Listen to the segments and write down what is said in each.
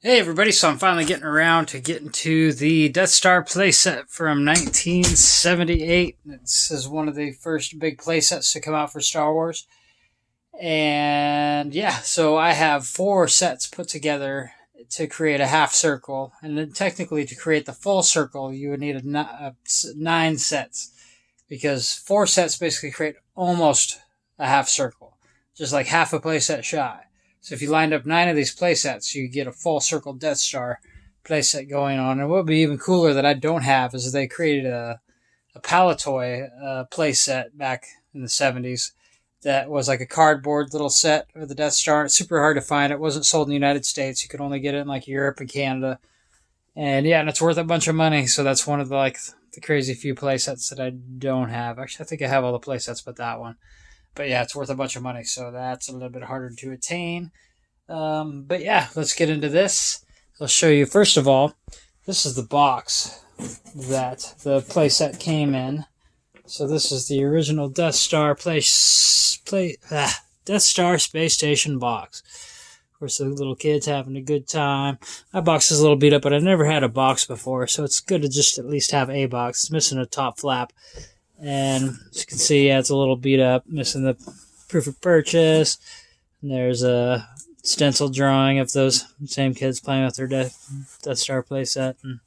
Hey everybody, so I'm finally getting around to getting to the Death Star playset from 1978. This is one of the first big playsets to come out for Star Wars. And yeah, so I have 4 sets put together to create a half circle. And then technically to create the full circle, you would need 9 sets. Because 4 sets basically create almost a half circle. Just like half a playset shy. So if you lined up 9 of these playsets, you get a full circle Death Star playset going on. And what would be even cooler that I don't have is they created a Palatoy playset back in the 70s that was like a cardboard little set of the Death Star. It's super hard to find. It wasn't sold in the United States. You could only get it in like Europe and Canada. And yeah, and it's worth a bunch of money. So that's one of the crazy few playsets that I don't have. Actually, I think I have all the playsets but that one. But yeah, it's worth a bunch of money, so that's a little bit harder to attain. But yeah, let's get into this. I'll show you, first of all, this is the box that the playset came in. So this is the original Death Star Death Star Space Station box. Of course, the little kid's having a good time. My box is a little beat up, but I've never had a box before, so it's good to just at least have a box. It's missing a top flap. And as you can see, yeah, it's a little beat up, missing the proof of purchase. And there's a stencil drawing of those same kids playing with their Death Star playset. And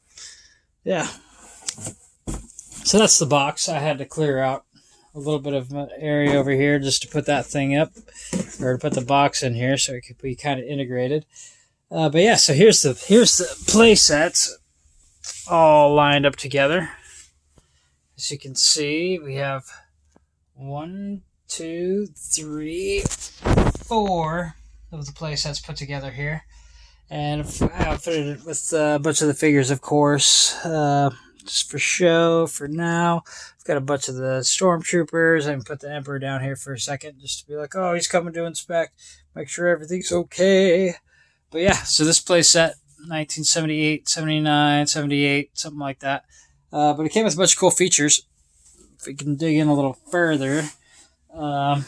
yeah. So that's the box. I had to clear out a little bit of area over here just to put that thing up, or to put the box in here so it could be kind of integrated. But yeah, so here's the playsets all lined up together. As you can see, we have 1, 2, 3, 4 of the playsets put together here. And I outfitted it with a bunch of the figures, of course, just for show, for now. I've got a bunch of the stormtroopers. I can put the Emperor down here for a second just to be like, oh, he's coming to inspect, make sure everything's okay. But yeah, so this playset, 1978, 79, 78, something like that. But it came with a bunch of cool features. If we can dig in a little further, one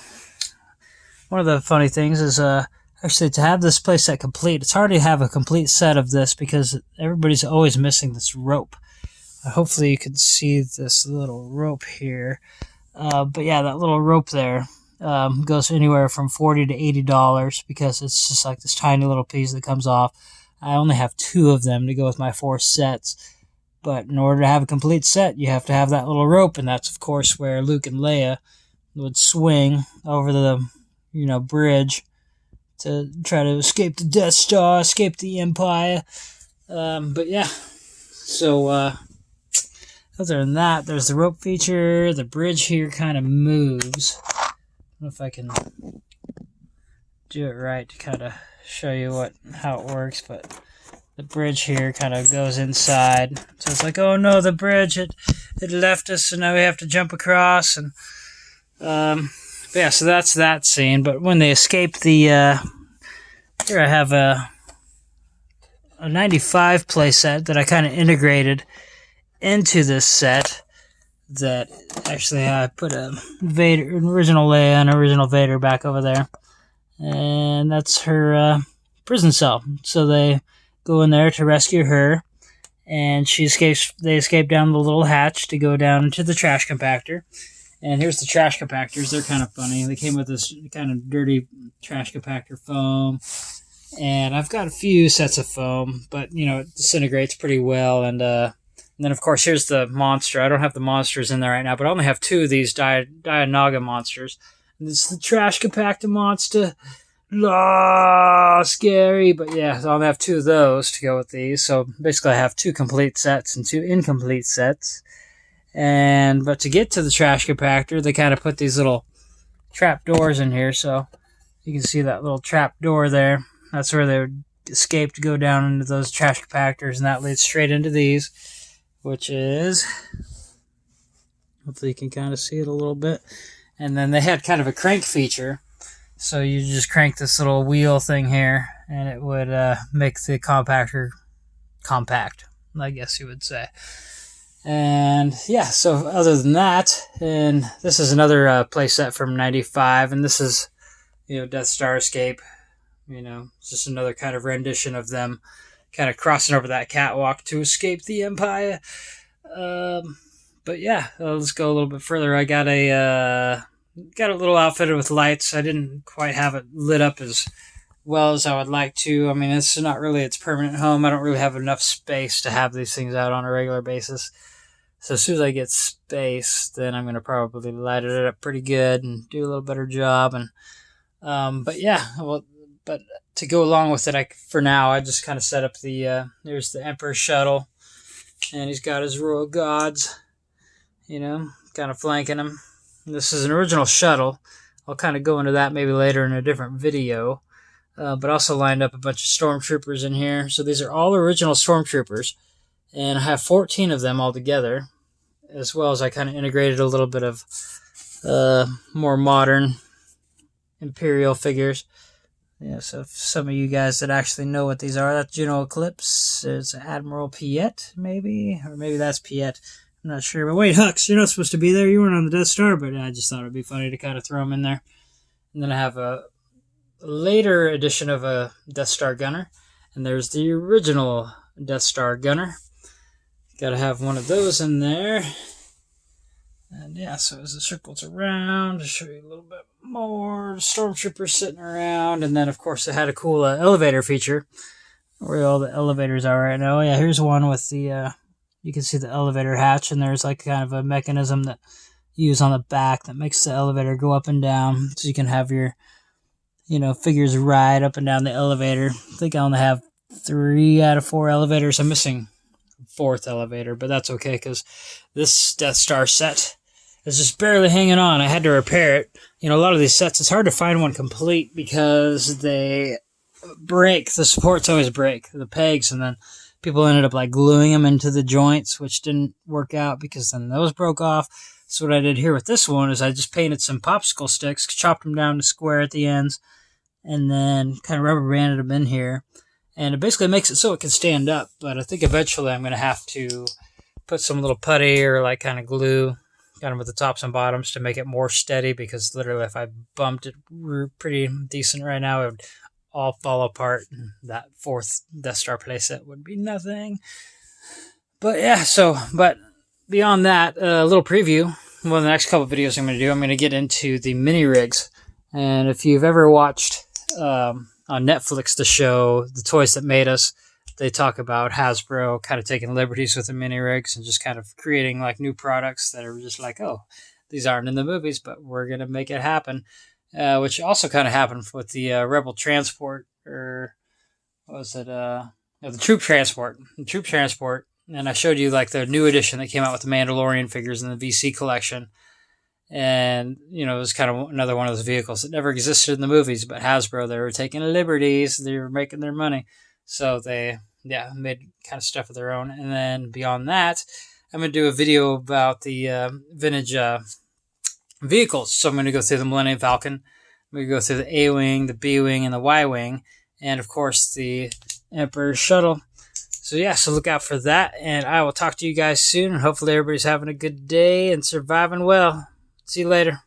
of the funny things is actually to have this playset complete. It's hard to have a complete set of this because everybody's always missing this rope. Hopefully you can see this little rope here. But yeah, that little rope there goes anywhere from $40 to $80 because it's just like this tiny little piece that comes off. I only have 2 of them to go with my 4 sets. But in order to have a complete set, you have to have that little rope, and that's, of course, where Luke and Leia would swing over the, bridge to try to escape the Death Star, escape the Empire. But yeah, so other than that, there's the rope feature. The bridge here kind of moves. I don't know if I can do it right to kind of show you how it works, but the bridge here kind of goes inside. So it's like, oh no, the bridge, it left us, so now we have to jump across. And yeah, so that's that scene. But when they escape here I have a 95 playset that I kind of integrated into this set. That actually I put an original Leia and original Vader back over there. And that's her prison cell. So they go in there to rescue her, and they escape down the little hatch to go down into the trash compactor. And here's the trash compactors. They're kind of funny. They came with this kind of dirty trash compactor foam, and I've got a few sets of foam, but it disintegrates pretty well. And then of course here's the monster. I don't have the monsters in there right now, but I only have 2 of these Dianaga monsters. And this is the trash compactor monster. Scary, but yeah, so I'll have 2 of those to go with these. So basically I have 2 complete sets and 2 incomplete sets. But to get to the trash compactor, they kind of put these little trap doors in here. So you can see that little trap door there. That's where they would escape to go down into those trash compactors, and that leads straight into these, which is, hopefully you can kind of see it a little bit. And then they had kind of a crank feature. So you just crank this little wheel thing here, and it would make the compactor compact, I guess you would say. And yeah, so other than that, and this is another playset from 95, and this is, Death Star Escape. It's just another kind of rendition of them kind of crossing over that catwalk to escape the Empire. But yeah, let's go a little bit further. I got a little outfitted with lights. I didn't quite have it lit up as well as I would like to. I mean, it's not really its permanent home. I don't really have enough space to have these things out on a regular basis. So as soon as I get space, then I'm going to probably light it up pretty good and do a little better job. And but to go along with it, for now, I just kind of set up there's the Emperor shuttle, and he's got his royal guards, kind of flanking him. And this is an original shuttle. I'll kind of go into that maybe later in a different video. But also lined up a bunch of stormtroopers in here. So these are all original stormtroopers, and I have 14 of them all together, as well as I kind of integrated a little bit of more modern Imperial figures. Yeah, so some of you guys that actually know what these are, that's General Eclipse. There's Admiral Piet, maybe, or maybe that's Piet. I'm not sure. But wait, Hux, you're not supposed to be there. You weren't on the Death Star, but I just thought it'd be funny to kind of throw them in there. And then I have a later edition of a Death Star gunner, and there's the original Death Star gunner. Gotta have one of those in there. And yeah, so as it circles around, to show you a little bit more, stormtroopers sitting around, and then of course it had a cool elevator feature, where all the elevators are right now. Yeah, here's one with the, you can see the elevator hatch, and there's like kind of a mechanism that you use on the back that makes the elevator go up and down, so you can have your figures ride up and down the elevator. I think I only have 3 out of 4 elevators. I'm missing 4th elevator, but that's okay because this Death Star set is just barely hanging on. I had to repair it. A lot of these sets, it's hard to find one complete because they break. The supports always break, the pegs, and then people ended up like gluing them into the joints, which didn't work out because then those broke off. So what I did here with this one is I just painted some popsicle sticks, chopped them down to square at the ends, and then kind of rubber banded them in here. And it basically makes it so it can stand up. But I think eventually I'm going to have to put some little putty or like kind of glue kind of with the tops and bottoms to make it more steady, because literally if I bumped it pretty decent right now, it would all fall apart. And that 4th Death Star playset would be nothing. But yeah, but beyond that, a little preview. One of the next couple of videos I'm going to get into the mini rigs. And if you've ever watched on Netflix the show The Toys That Made Us, they talk about Hasbro kind of taking liberties with the mini rigs and just kind of creating like new products that are just like, oh, these aren't in the movies, but we're going to make it happen. Which also kind of happened with the Rebel Transport, or what was it? The Troop Transport. The Troop Transport. And I showed you like the new edition that came out with the Mandalorian figures in the VC collection. And, it was kind of another one of those vehicles that never existed in the movies, but Hasbro, they were taking liberties. They were making their money. So they, made kind of stuff of their own. And then beyond that, I'm going to do a video about the vintage vehicles. So I'm going to go through the Millennium Falcon. I'm going to go through the A-Wing, the B-Wing, and the Y-Wing. And, of course, the Emperor shuttle. So look out for that. And I will talk to you guys soon. And hopefully everybody's having a good day and surviving well. See you later.